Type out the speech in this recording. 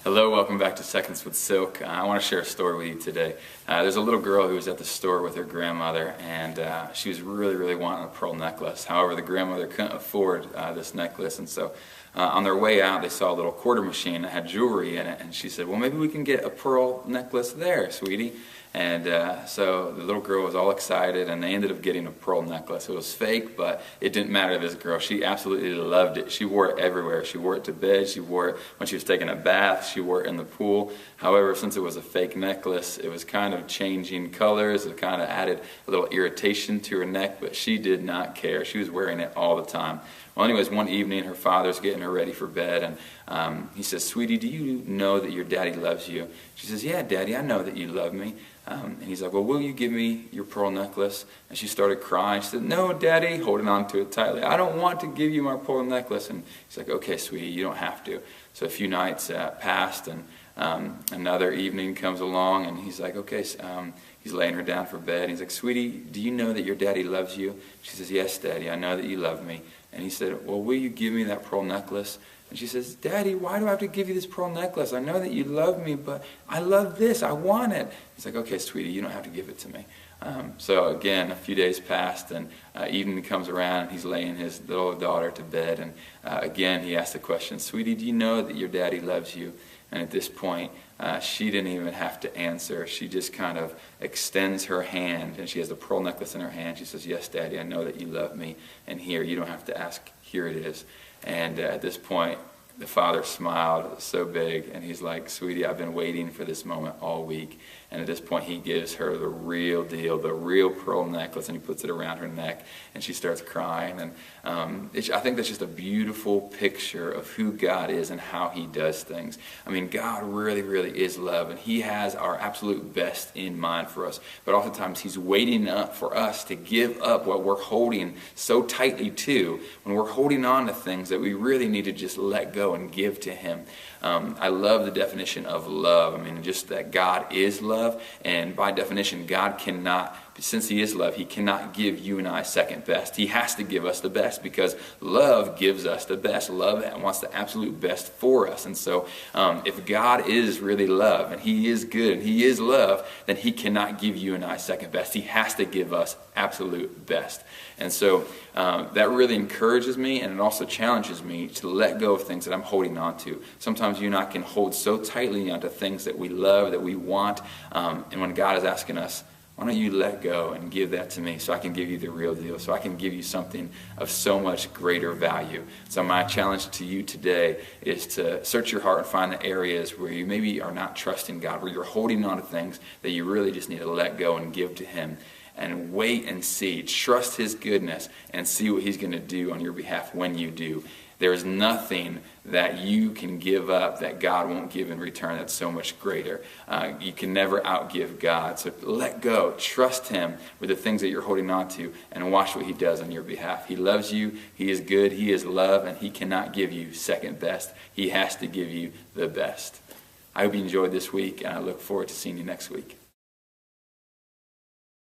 Hello, welcome back to Seconds with Silk. I want to share a story with you today. There's a little girl who was at the store with her grandmother, and she was really wanting a pearl necklace. However, the grandmother couldn't afford this necklace, and so on their way out they saw a little quarter machine that had jewelry in it, and she said, well, maybe we can get a pearl necklace there, sweetie. And so the little girl was all excited, and they ended up getting a pearl necklace. It was fake, but it didn't matter to this girl. She absolutely loved it. She wore it everywhere. She wore it to bed. She wore it when she was taking a bath. She wore it in the pool. However, since it was a fake necklace, it was kind of changing colors. It kind of added a little irritation to her neck, but she did not care. She was wearing it all the time. Well, anyways, one evening her father's getting her ready for bed, and he says, sweetie, do you know that your daddy loves you? She says, yeah, Daddy, I know that you love me. And he's like, well, will you give me your pearl necklace? And she started crying. She said, no, Daddy, holding on to it tightly. I don't want to give you my pearl necklace. And he's like, okay, sweetie, you don't have to. So a few nights passed, and another evening comes along, and he's like, okay, he's laying her down for bed. He's like, sweetie, do you know that your daddy loves you? She says, yes, Daddy, I know that you love me. And he said, well, will you give me that pearl necklace? And she says, Daddy, why do I have to give you this pearl necklace? I know that you love me, but I love this. I want it. He's like, okay, sweetie, you don't have to give it to me. So again, a few days passed, and evening comes around, and he's laying his little daughter to bed, and again he asked the question, sweetie, do you know that your daddy loves you? And at this point, she didn't even have to answer. She just kind of extends her hand, and she has the pearl necklace in her hand. She says, yes, Daddy, I know that you love me, and here, you don't have to ask, here it is. And at this point, the father smiled so big, and he's like, sweetie, I've been waiting for this moment all week. And at this point, he gives her the real deal, the real pearl necklace, and he puts it around her neck, and she starts crying. And I think that's just a beautiful picture of who God is and how he does things. I mean, God really is love, and he has our absolute best in mind for us. But oftentimes, he's waiting up for us to give up what we're holding so tightly to, when we're holding on to things that we really need to just let go and give to him. I love the definition of love. I mean, just that God is love, and by definition, God cannot, since he is love, he cannot give you and I second best. He has to give us the best, because love gives us the best. Love wants the absolute best for us. And so if God is really love, and he is good, and he is love, then he cannot give you and I second best. He has to give us absolute best. And so that really encourages me, and it also challenges me to let go of things that I'm holding on to. Sometimes you and I can hold so tightly onto things that we love, that we want, and when God is asking us, why don't you let go and give that to me so I can give you the real deal, so I can give you something of so much greater value. So my challenge to you today is to search your heart and find the areas where you maybe are not trusting God, where you're holding on to things that you really just need to let go and give to him. And wait and see. Trust his goodness and see what he's going to do on your behalf when you do. There is nothing that you can give up that God won't give in return that's so much greater. You can never outgive God. So let go. Trust him with the things that you're holding on to, and watch what he does on your behalf. He loves you. He is good. He is love, and he cannot give you second best. He has to give you the best. I hope you enjoyed this week, and I look forward to seeing you next week.